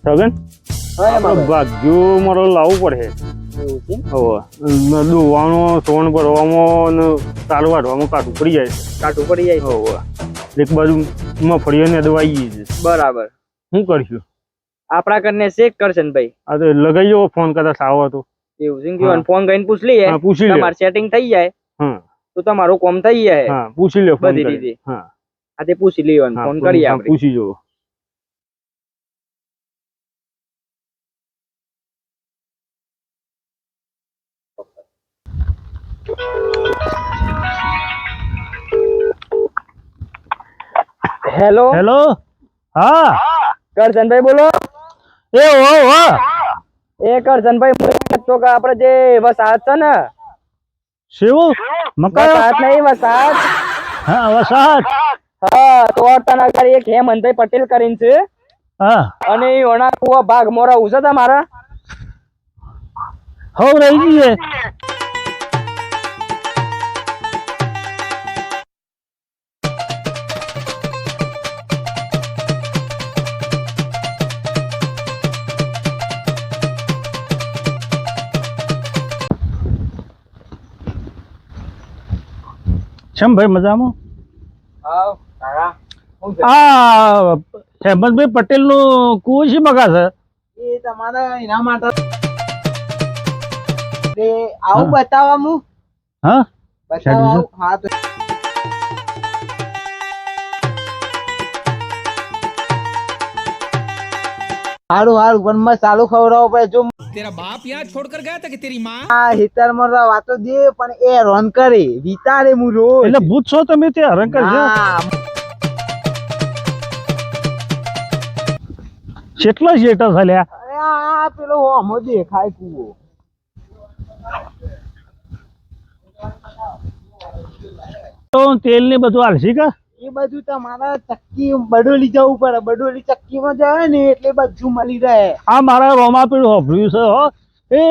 છગન ભાગ્યો મારો લાવવું પડે. દોવાનો સોન ભરવામાં ને તાલ વાઢવામાં કાઢવું પડી જાય છે. એક બાજુ મફળીઓ ને દવાઈ છે. બરાબર. શું કરશું આપણા કરને ચેક કરશે ને ભાઈ. આ તો લગાઈ જવો ફોન કરતા સાવ હતો એવું છે કે ફોન કરીને પૂછ લઈએ. પૂછી લે. તમારું સેટિંગ થઈ જાય તો તમારું કામ થઈ જાય. પૂછી લે બધી રીતે. આ તે પૂછી લેવાનું ફોન કરીએ આપણે. પૂછી જવો. Hello hello. હા કરશનભાઈ બોલો. એ ઓ એ કરશનભાઈ તો કે આપણે જે વસાહત છે ને શિવ મકા વસાહત નહીં વસાહત. હા વસાહત. હા તો તને એક હેમંતભાઈ પટેલ કરીને છે. હા અને એ ઓના કુવા ભાગ મોરા ઉસે તમારા હો રહી ગઈ. કેમ ભાઈ મજામાં? આ હેમંતભાઈ પટેલ નું કુવો છે મગા છે. એ તમારા એના માટે આવું બતાવવા હું હા બતાવવા હા તો હારું હારું પણ મસાલો ખવડાવો પડે. જો तेरा बाप यहाँ छोड़कर गया था कि तेरी माँ? આ હિતર માં વાતો દે પણ એ રોન કરે વિચારે હું રોજ એટલે ભૂત છો તમે તે હરણ કરજો. હા, કેટલા શેટા ચાલ્યા? અરે આ પેલો હોમો દેખાય કુવો તો તેલ ને બધું હાલશી કા? એ બધું તમારા ચક્કી બડોલી જવું પડે. બડોલી ચક્કી માં જાય ને એટલે બધું મળી રહે. આ મારા રોમા પીડું હોભળ્યું છે હો. એ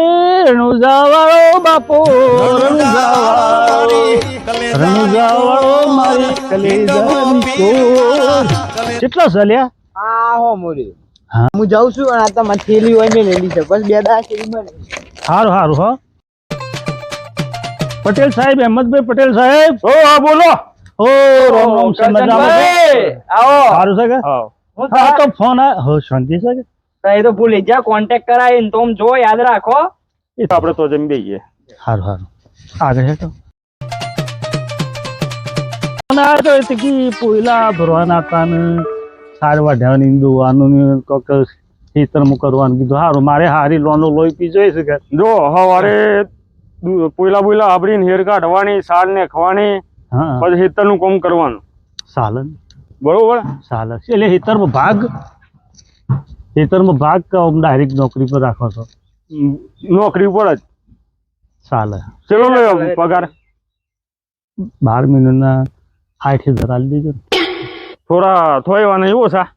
રણુજાવાળો બાપો રણુજાવાળો મારી કલેજાની ચોર. કેટલા ચાલ્યા? આ હોમો રે હા. હું જાઉં છું અને આ તમારી થેલી હોય ને લઈ લીધે બસ 2 દાડા થેલી મળે. સારું સારું હો. પટેલ સાહેબ હેમંતભાઈ પટેલ સાહેબ. ઓ હા બોલો. ઓ રોમ રોમ કરશનભાઈ, આવો. સારું છે કે? હા તો ફોન હો શાંતિ છે કે? એ તો ભૂલી જા કોન્ટેક્ટ કરાય ને તમે જો યાદ રાખો. એ તો આપણે તો જમી દઈએ. સારું સારું આગળ હેઠો પોયલા ભરવાના હતા ને સાર વાઢ્યાની દોવાનું કોક ખેતરમાં કરવાનું કીધું. સારું મારે હારી લોનો લોહી પી જોઈ છે કે જો સવારે પોયલા આબરીને હેર કાઢવાની સાર ને ખવાની હા પછી હેતરનું કામ કરવાનું. સાલન બરોબર. ચાલે છે. એટલે હેતરમાં ભાગ ડાયરેક્ટ નોકરી પર રાખો છો? નોકરી ઉપર જ ચાલે. ચલો લો પગાર 12 મહિનાના 60,000 આલી દેજો. થોડા થોયવા નહીં ઓછા.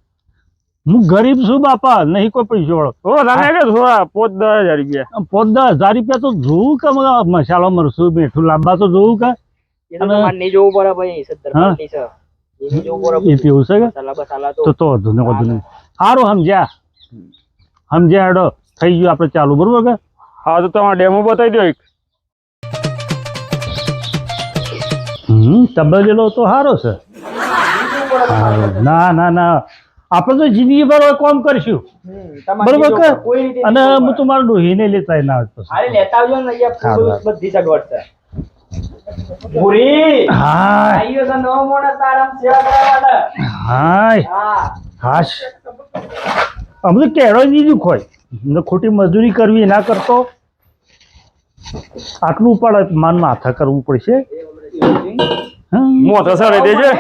હું ગરીબ છું બાપા, નહીં કોઈ પૈસો વાળો. હો તને કે થોડા 5-10 હજાર રૂપિયા. 5-10 હજાર રૂપિયા તો જોવું કે મસાલો મરસું મીઠું લાંબા તો જોવું કે? એ તો તમારે નહીં જોવું પડે ભાઈ. સદ્ધર પાર્ટી છે. એ નહીં જોવું પડે. એ પીવું છે કે? મસાલા બસાલા તો તો વધુ નહીં. સારું સમજ્યા હેડો થઈ ગયું આપણે ચાલુ બરોબર કે? હા તો તમારે ડેમો બતાવી દો એક. તબેલો તો સારો છે. ના ના ના આપણે તો જિંદગી ભર કામ કરશું બરોબર કે? અને હું તમારું ડોહીને લેતા ના આવતો. અરે લેતા આવજો ને અહીંયા બધી સગવડ છે. ભૂરી હા આયો તો નવો મોણસ તારામ સેવા કરવા માટે. હાય હા હાશ અમે તો કેળો દીધું ખોય ને ખોટી મજૂરી કરવી ના કરતો. આટલું પણ માન માથા કરવું પડશે. મોઢા સરે દેજે.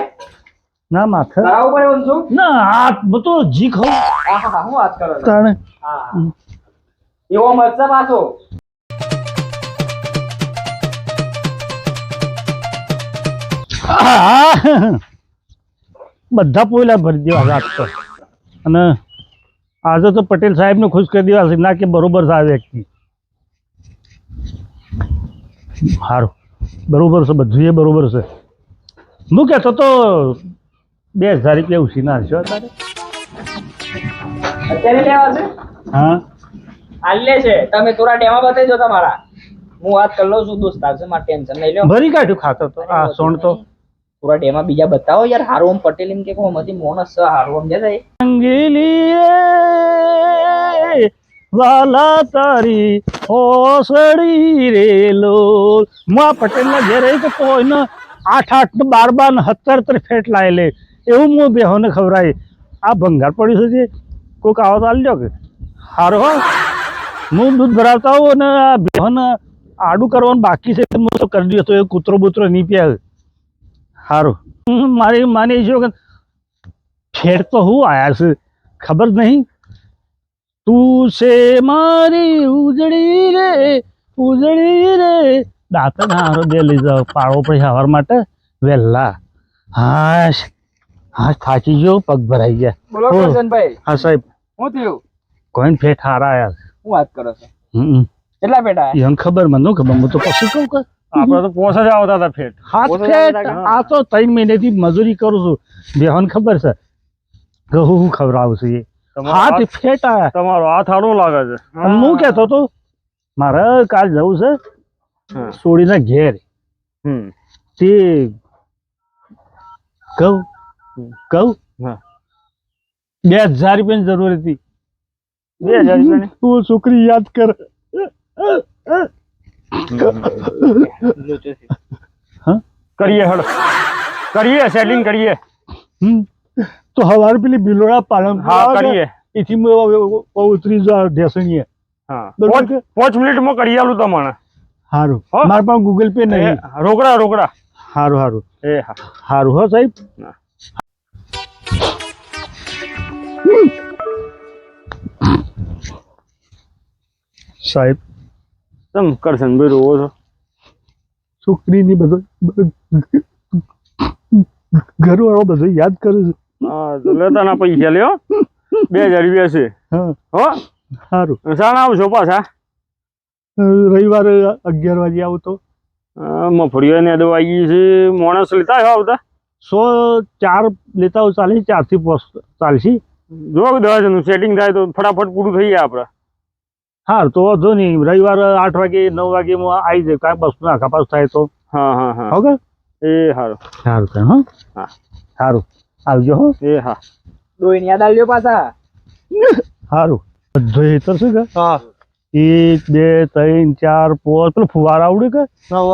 ના માથા કરાવું પડે ઓન શું? ના હાથ બધો જી ખાવ આહા હું વાત કરો છો? તાણે હા એવો મરચા પાછો. બધા પોયલા ભરી દેવા રાત તો. અને આજે તો પટેલ સાહેબને ખુશ કરી દેવા છે. ના કે બરોબર છે આ વ્યક્તિ. સારું બરોબર છે, બધું એ બરોબર છે. હું કહેતો તો 2,000 રૂપિયા ઉછી ના હશો તારે? અત્યારે લેવા છે હા આલે છે તમે થોડા ડેમા બતાવજો તમારા હું વાત કરી લઉં છું દોસ્તાર છે મારે ટેન્શન નહીં લ્યો ભરી કાઢ્યું ખાતર તો આ સોણ તો થોડા ડેમા બીજા બતાવો યાર હારું આમ પટેલ એમ કે કોમથી મોણસ છે હારું આમ જાય અંગેલી રે વાલા તારી ઓસડી રે લો માં પટેલ ના ઘેર રહી તો કોઈને 8 8 12 17 ફેટ લાય લે એવું હું બેહોને ખવરાય આ ભંગાર પડ્યું છે જે કોઈક આવો તો આલજો કે હારો હો હું દૂધ ભરાવતા હોઉં અને આ બેહોને આડું કરવાનું બાકી છે હું તો કરી દઉં તો એ કૂતરો બૂતરો નહીં પ્યા સારું મારી માની છો કે ફેર તો હું આયા છે ખબર નહીં તું છે મારી ઉજળી રે દાંતણ હારો દે લઈ જાઓ પાડો પછી હવાર માટે વહેલા હાશ હાશ થાચી ગયો પગ ભરાઈ ગયા બોલો ઓહ. કરશનભાઈ હા સાહેબ શું થયું કોઈને ફેટ હારા આયા છે. શું વાત કરો છો હમ કેટલા પેટા એને ખબર મને ન ખબર હું તો પછી કહું કે આપડે તો પોસ જ આવતા હતા ફેટ હાથ ઓછો ફેટ લાગે. આ તો 3 મહિનેથી મજૂરી કરું છું બેહોને ખબર છે કે હું ખવડાવું છું એ હાથ ફેટ આયા તમારો હાથ હાડું લાગે છે અને હું કહેતો તો મારે કાલ જવું છે હા. સોડીના ઘેર હમ તે કહું હા. 2000 રૂપિયાની જરૂર હતી 2000 રૂપિયાની તું છોકરી યાદ કર કરીએ હળ કરીએ સેટિંગ કરીએ હમ. તો હવાર પેલી બિલોડા પાલન હા કરીએ એથી ઉતરી જો ઢેસણીએ હા બરોબર કે? 5 મિનિટમાં કરી આલું તમને સારું હો? મારા પાસે ગૂગલ પે નહીં રોકડા રોકડા સારું સારું એ હા સારું હો સાહેબ હા. સાહેબ તમ કરશન ભાઈ રોવો છો છોકરીની બધો ઘરવાળો બધો યાદ કરે છે હા તો લેતા ના પૈસા લ્યો 2000 રૂપિયા છે હા હો સારું શાના આવશો પાછા રવિવારે 11 વાગે આવું તો મફળીઓ ને દવા આવી છે માણસ લેતા આવ્યો આવતા 104 લેતા હોય ચાલે 4 થી 5 ચાલશે જો 10 જણનું સેટિંગ થાય તો ફટાફટ પૂરું થઈ જાય આપણે હા તો વાંધો નહીં રવિવારે 8 વાગે 9 વાગે હું આવી જાય કાંઈ બસ ના કપાસ થાય તો હા હા હા ઓકે એ સારું સારું સાહેબ હા હા. સારું આવજો હો એ હા ડોઈને યાદ આલ્યો પાછા સારું બધો હેતર છે કે હા 1 2 3 4 5 પેલું ફુવારા આવડે કે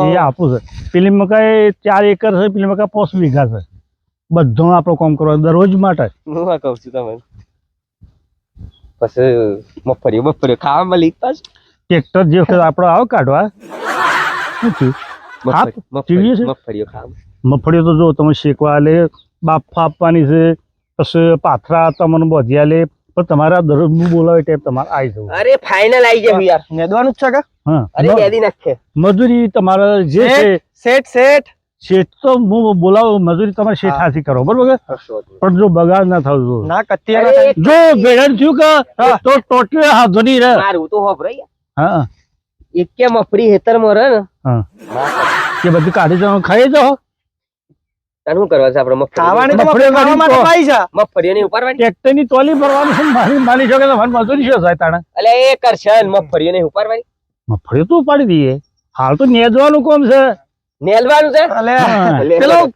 એ આપું છે પેલી મકાઈ 4 એકર છે પેલી મકાઈ 5 વીઘા છે બધું આપણો કામ કરવા દરરોજ માટે હું કહું છું તમને પછી મફળીઓ ખાવા મળી પાછું ટ્રેક્ટર જે વખત આપણે આવો કાઢવા શું થયું હા, ચીડીએ છે? મફળીઓ ખાવા મગફળીઓ તો જો તમે શેકવા લે બાફા આપવાની છે પછી પાથરા તમને બોધિયા લે પણ તમારા દરરોજનું બોલાવે ટાઈપ તમારે આવી જવું અરે ફાઇનલ આવી જાય યાર મેદવાનું જ છે કે હા અરે મેદી નાખે મજૂરી તમારે જે છે સેટ શેઠ તો હું બોલાવું મજૂરી તમારે શેઠ હાથી કરો બરોબર કે? પણ જો બગાડ ના થવું જોઈએ. ના કત્તી જો ભેળન થયું કે તો ટોટલી હાથો નહીં રહે મારું તો હોભરાય હા એક કે મફળી હેતર માં રહે ને હા કે બધી કાઢી જવાનું ખાઈ જાઓ તાનું શું કરવા છે આપણે ખાવાની તો ખાવા માટે પાઈ છે મફળીઓ ની ઉપાડવાની ટ્રેક્ટર ની ટોલી ભરવાની છે મારી માની છો કે તમારી મજૂરી શું થાય તાણે એટલે એ કરશે મફળીઓ ની ઉપાડવાની મફળી તો ઉપાડી દઈએ હાલ તો નેદવાનું કોમ છે નેલવાનું છે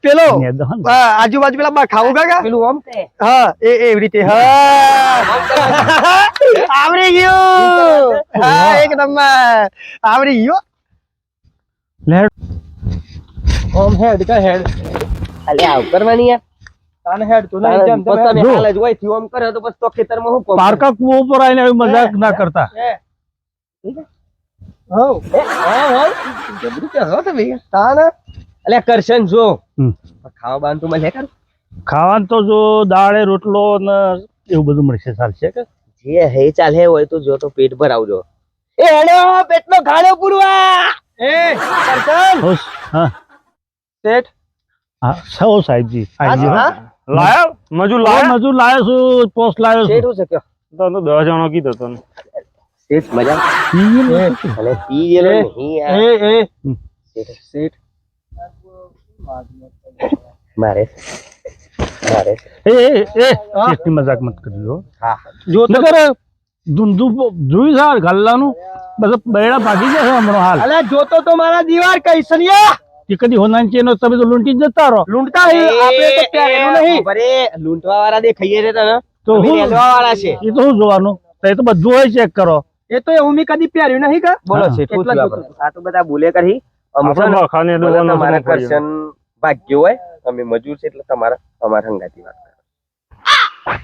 પેલો નેદવાનું આજુબાજુ પેલા બા ખાવું કાકા પેલું આમ તે હા એવી રીતે હા આવડી ગયું હા એકદમ આવડી ગયો લેડ ઓમ હેડ કા હેડ અલે આવ કરવાની યાર તાને હેડ તું નહીં જેમ તમે તમે જો. હાલ જ હોય થી આમ કરે તો પછી તો ખેતરમાં હું પારકા કુવો ઉપર આવીને આવી મજાક ના કરતા હો હા જબરું કે હો તમે તાને અલે કરશન જો હમ. ખાવા બાંધ તું મને કર ખાવાનું તો જો દાળે રોટલો ને એવું બધું મળશે ચાલશે કે જે હે ચાલ હે હોય તો જો તો પેટ ભર આવજો એ હેડો પેટનો ખાણો પૂરવા એ કરશન હોશ હા સેટ હા સૌ સાહેબજી આજી હો. લાયા મજૂર આ લાયા મજૂર લાવ્યો છું પોસ્ટ લાવ્યો છું શેઠું છે કે તો 10 જણો કીધો તને શેઠ મજા અલે પી ગયેલો નહીં યાર એ શેઠ મારે એટલી મજાક મત કરજો જો તો નકર જોયું છે ગલ્લાનું બધા બૈડા ભાગી જશે હમણાં હાલ અલા જોતો તો મારા દીવાર કઈ સનિયા એ કદી હોનાની ચેનો તમે તો લૂંટી જ જતા રહો લૂંટતા આપણે તો પહેરેલું નહીં અરે લૂંટવા વાળા દેખાઈએ રે તને તો અમે હું રેલવા વાળા છે એ તો શું જોવાનું તો એ તો બધું હોય ચેક કરો એ તો એવું મેં કદી પહેર્યું નહીં કા બોલો હા. છે એટલા જ જોતો. આ તો બધા બોલે કરી અમુક છે આપણે ને, બખાને બધા દોવાનો તમારા શું કરીએ? કરશન ભાગ્ય હોય અમે મજૂર છે એટલે તમારા અમારા હંગાતી વાત કરો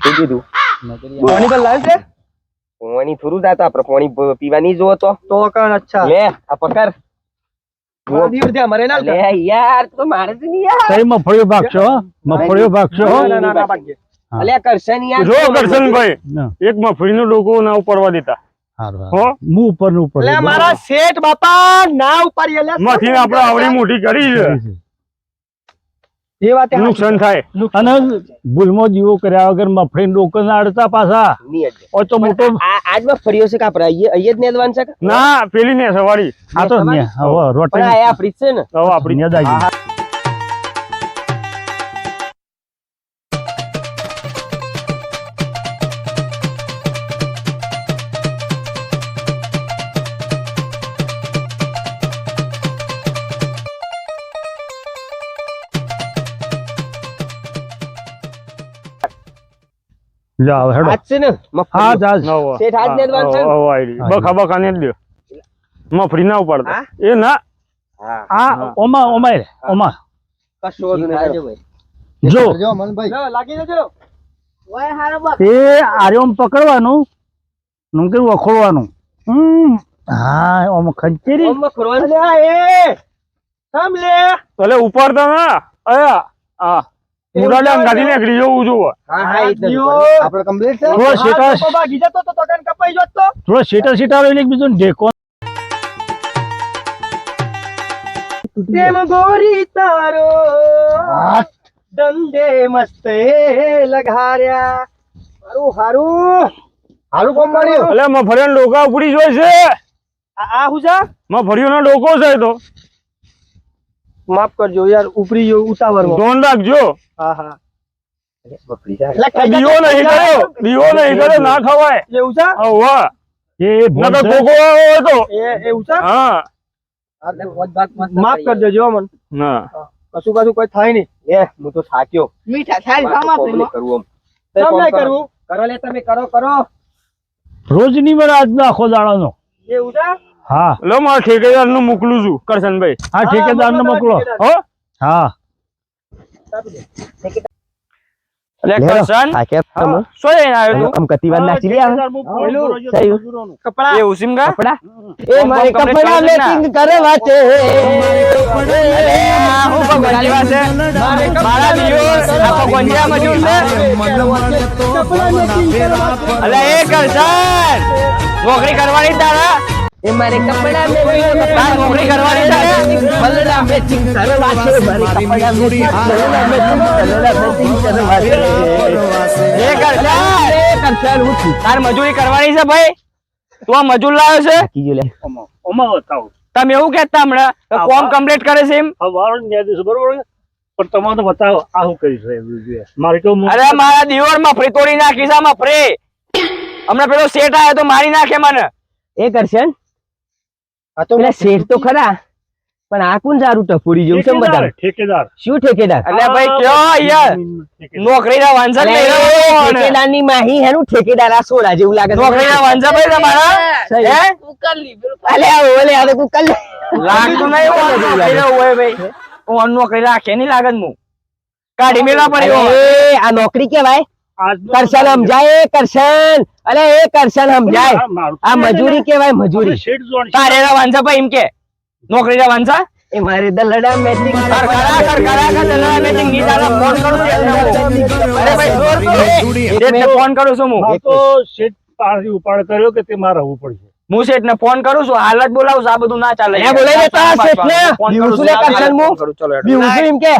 શું કીધું પાણી પર લાવ છે પાણી થોડું જાતો આપણે પાણી પીવાની જોવો તો કણ અચ્છા લે આ પકડ મારા દીવર ત્યાં મરે ના લે યાર તો મારે જ નહીં યાર કઈ મફળીઓ ભાગશો હો? મફળીઓ ભાગશો હો? ના ભાગ્ય હા. અલ્યા કરશન યાર જો કરશનભાઈ ના, એક મફળીનો ડોકો ના ઉપરવા દેતા હારું, હો હારું. મું ઉપર ને ઉપર એટલે મારા શેઠ બાપા ના ઉપાડી એટલે માંથી આપણે આવડી મોટી કરી છે એ વાત નુકસાન થાય અને ભૂલમાં જીવો કર્યા વગર મફળી ડોકો ના અડતા પાછા નહીં જ. ઓ તો મોટો આજમાં ફર્યો છે કે આપણે અહીંયા જ નેદવાન છે કે? ના પેલી ને સવારી આ તો હવે પણ રોટી આ આપણી જ છે ને હવે આપડી નેદ આવી ગઈ. જાઓ હેડો આજ છે ને હા મગફળી. જાજ શેઠ હાથ ને જ વાંચે ને? બખા બખા ને જ લ્યો મફળી ના ઉપાડતા એ ના હા આ ઓમાં ઓમાં રે ઓમાં કશો વાંધો નહીં. ખાજો ભાઈ. જો લાગી જજો એ આર્યોમ પકડવાનું નમકે વખોડવાનું હા ઓમ ખંચેરી ઓમમાં ખોરવાનું. અલ્યા એ સામ લે એટલે ઉપાડતા ના અયા હા ઉડાડે ગાડી નીકળી જવું જોવો હા હા એ જ ને. આપણે કમ્પ્લીટ છે થોડો શેટા આ ભાગી જતો તો તકન કપાઈ જતો તો થોડો શેટા શેટા રહી બીજું ઢેકો પ્રેમ ગોરી તારો દંડે મસ્તે લગાર્યા હારું હારું હારું કોમ મળ્યું એટલે મફળીનો ડોકા ઉપડી જોઈ છે આ હું છે મફળીઓનો ડોકો છે એ તો માફ કરજો યાર ઉપરી ગયો ઉતાવળમાં ધોન રાખજો હા હા મગફળી છે. દીવો નહીં કર્યો દીવો નહીં કર્યો ના ખવાય એવું છે વાહ એ નકર કોકો હોય તો એવું છે હા માફ કરી દેજો મન ના કશું કોઈ થાય નહીં એ હું તો થાક્યો મીઠા થાય કોમેડી કરવું કામ આમ. નહીં કરવું કરો લે તમે કરો રોજની વાર આજનો આખો દાડાનો એવું છે હા લો મારા ઠેકેદાર નું મોકલું છું કરશનભાઈ આ ઠેકેદાર ને મોકલો હો હા એટલે કરશન થાક્યા તમે? શું લઈને આવ્યો આમ કતિવાર નાચી લે આવે. કપડા તું એવું સિમકા કપડા એ મારે કપડા મેચિંગ કરવા છે હું પણ બધાની વાત છે મારા દિવસ આખો ગંજા મજૂર છે અલે એ કરશન નોકરી કરવાની તારા એ મારે કપડા મેચિંગ તાર નોકરી કરવાની તારે બલડા મેચિંગ કરવા છે મારે કપડા મેચિંગ કરવા છે એ કરશન હું છું તાર મજૂરી કરવાની છે ભાઈ તું આ મજૂર લાવ્યો છે કીજો લે ઓમાં બતાવો તમે એવું કહેતા હમણાં કે કોમ કમ્પ્લીટ કરે છે એમ આ વાળો ન્યાય દેશે બરોબર છે? પણ તમારે તો બતાવો આ શું કરી છે મારે તો અરે મારા દીવર મફરી તોડી નાખી છે મફરી હમણાં પેલો શેઠ આવ્યો તો મારી નાખે મને એ કરશન આ તો પેલા શેઠ તો ખરા પણ આ કોણ સારું ટપોડી જેવું છે બધા ઠેકેદાર શું ઠેકેદાર એટલે ભાઈ કયો યાર નોકરીના વાંસા જ લઈ રહ્યો છું. ઠેકેદાર ની માહી હેનું ઠેકેદાર આ સોડા જેવું લાગે છે. નોકરીના વાંસા ભાઈ તમારા હે અલે ઓલે આ તો તું કલ લાગતું નહીં હોય નોકરીના હોય ભાઈ હું નોકરી રાખે નહીં લાગે હું કાઢી મેલા પડ્યો અરે આ નોકરી કેવાય કરશન સમજાય કરશન અલે એ કરશન સમજાય આ મજૂરી કેવાય મજૂરી તારેના વાંસા ભાઈ એમ કે નોકરીના વાંસા એ મારે દલડા મેચિંગ કર દલાલા મેચિંગ ની તારા ફોન કરું છું એટલે હું. અરે ભાઈ જોર કરો એટલે ફોન કરું છું હું તો શેઠ પાછી ઉપાડ કર્યો કે તે મારે આવવું પડશે હું શેઠને ફોન કરું છું હાલ જ બોલાવું છું આ બધું ના ચાલે એ બોલાવી દે તારા શેઠને. ફોન કરું બીજું છું. લે કરશન ફોન હું. કરું. ચલો હેડો. બીજું શું એમ કે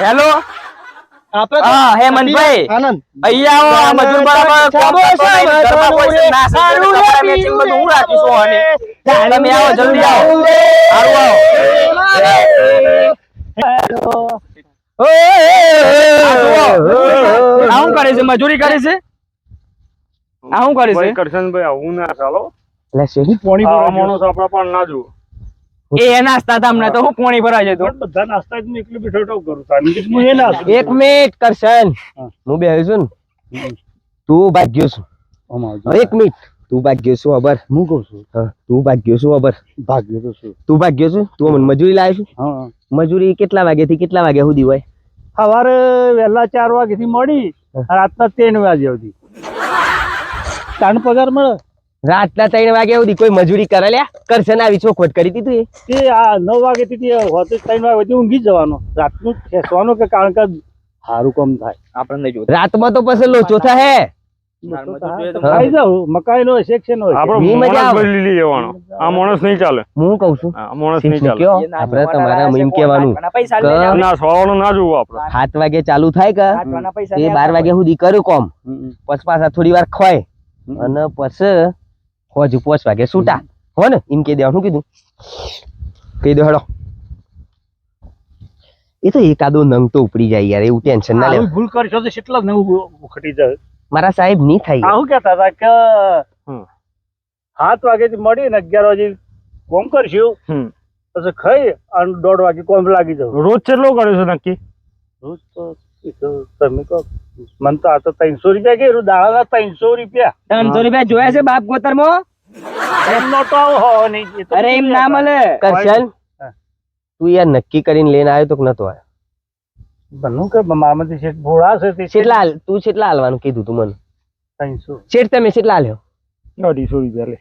હેલો આપણે તો હા હેમંતભાઈ આનંદ અહીંયા આવો આ મજૂર બરાબર કામ કરતો નહીં. ઘરમાં કોઈ છે ના છે. કપડા મેચિંગ બધું હું રાખીશું અને તમે આવો જલ્દી આવો સારું આવો આ શું કરે છે? મજૂરી કરે છે? આ શું કરે છે? ભાઈ કરશનભાઈ આવું ના ચાલો. એટલે શેઠ, પોણી આ ભરાય માણસ આપણા પણ ના જુઓ. એ નાસ્તા તમને તો હું પોણી ભરાય છે તો છે. બધા નાસ્તા જ હું એકલું બેઠો બેઠો કરું તારી હું એ ના છું. એક મિનિટ કરશન, હા. હું બેહું છું ને, તું ભાગ્યો છું. એક મિનિટ, તું ભાગ્યો છું ખબર? હું કહું છું હા, તું ભાગ્યો છું ખબર? ભાગ્ય તો શું. તું ભાગ્યો છું? તું મને મજૂરી લાવ્યો છું? હા મજૂરી કેટલા વાગ્યાથી કેટલા વાગ્યા સુધી હોય? સવારે વહેલા 4 વાગ્યાથી મળી રાતના 3 વાગ્યા સુધી તાણ પગાર મળે. રાતના 3 વાગ્યા સુધી કોઈ મજૂરી કરે લ્યા? કરશન આવી ચોખવટ કરી હતી તું? તે આ 9 વાગ્યાથી હોતે 3 વાગ્યા સુધી ઊંઘી જ જવાનો, રાતનું ખેંચવાનું કે કારણ કે સારું કામ થાય. આપણને જોતા રાતમાં તો પછી લોચો થાય. ખાઈ જાવ મકાઈ નો સેક્શન હોય. આપણો મી મજા માણસ આવે. બદલી લેવાનો. આ માણસ નહીં ચાલે. હું કઉ છું આ માણસ નહીં શું ચાલે. કયો? આપણે તમારે એમ કહેવાનું પૈસા કે ના સવારનું ના જોવું આપણે. 7 વાગે ચાલુ થાય કે પૈસા તે 12 વાગ્યા સુધી કર્યું કોમ, પછી પાછા થોડી વાર ખોય અને પછી હોજુ 5 વાગે છૂટા હો ને, એમ કહી દેવાનું. શું કીધું? કહી દો હેડો. એ તો એકાદો નંગ તો ઉપડી જાય યાર, એવું ટેન્શન ના આવી લેવું. ભૂલ કરશો તો કેટલા નવું ખટી જાય. મારા સાહેબ નહીં થાય. આવું કહેતા હતા કે હમ. 7 વાગ્યાથી મળી ને 11 વાગે કોમ કરશું, હમ. પછી ખાઈ અને 1:30 વાગે કોમ લાગી જાવ. રોજ કેટલો કર્યો છે નક્કી? રોજ તો એ તો તમે કહો, મને તો આ તો 300 રૂપિયા કે દાડાના 300 રૂપિયા 300 રૂપિયા જોયા છે બાપ ગોતરમાં? એમનો તો આવો હોવો નહીં. એ તો અરે એમ ના મળે. કરશન, તું યાર નક્કી કરીને લઈને આવ્યો તો કે નતો આવ્યો? બનવું કે મારામાંથી શેઠ ભોળા છે તે કેટલા તું કેટલા હાલવાનું કીધું તું મને? 300. શેઠ તમે કેટલા હાલ્યો? 250 રૂપિયા લે.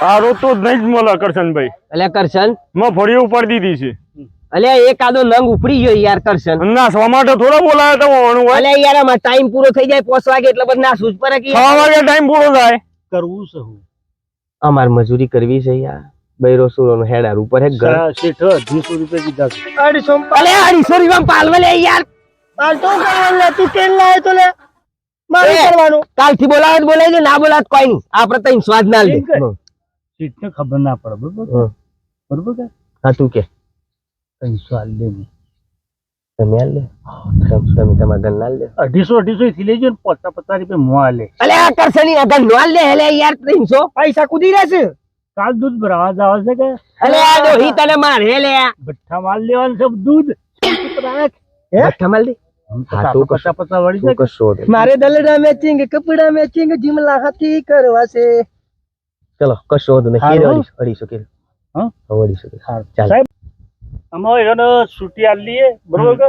આ રોજ તો જ નહીં જ મળે કરશનભાઈ. કરશન, મફળી ઉપાડી દીધી છે. અલ્યા એકાદો નંગ ઉપડી ગયો યાર કરશન. નાસવા માટે થોડા બોલાયા તો હોવાનું હોય. અલ્યા યાર આમાં ટાઈમ પૂરો થઈ જાય 5 વાગે એટલે પછી ના સૂઝ પડે કે 6 વાગે ટાઈમ પૂરો થાય. કરવું છે હું અમાર મજૂરી કરવી છે યાર. બૈરો સુરો હેડાર ઉપર હે ઘર. શેઠ 250 રૂપિયા કીધા છે. 250 અલ્યા 250 રૂપિયા પાલવે લે યાર. પાલતો કરવાનું લે, તું કેમ લાવે તો લે મારે કરવાનું. કાલથી બોલાવત બોલાવી દે, ના બોલાવત કોઈ નહીં. આપણે તઈ સ્વાદ ના લે. શેઠને ખબર ના પડે બરોબર બરોબર કે હા તું કે 300 આલ દે. તમે હાલ લે, તમે તમારા ઘર ના લે. 250 થી લેજો ને 50 રૂપિયા મોં આલે. અલ્યા કરશની આગળ નો હાલ લે હેલે યાર 300 પૈસા કુદી રહેશે. કાલ દૂધ ભરાવા જાવ છે કે અલ્યા ડોહી તને માર હેલે ભઠ્ઠા માલ લેવાનું છે દૂધ. ભઠ્ઠા માલ દે. હા તું કશો 50 વળી જાય. કશો મારે દલડા મેચિંગ કપડા મેચિંગ જીમલા હાથી કરવા છે. ચલો કશો વાંધો નહીં. હારું. 250 કે હા? 250 ચાલ. સાહેબ અમે એને છૂટી આલી લઈએ બરોબર કે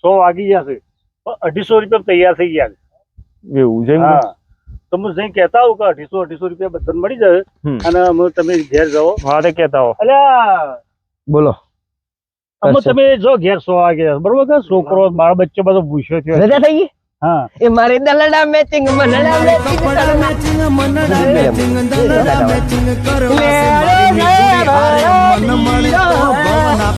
100 વાગી જશે પણ 250 રૂપિયા તૈયાર થઈ ગયા છે. એવું છે એમ? હા તો હું જઈને કહેતા હોઉં કે 250 રૂપિયા બધાને મળી જાય હમ. અને અમે તમે ઘેર જાઓ. હા તે કહેતા હો. અલ્યા બોલો. અમે કરશે. તમે જો ઘેર 100 વાગે બરોબર કે છોકરો બાળ બચ્ચો બધો ભૂસ્યો થયો. રજા થઈ ગઈ? હા એ મારે દલડા મેચિંગ મનડા મેચિંગ મેચિંગ કરવા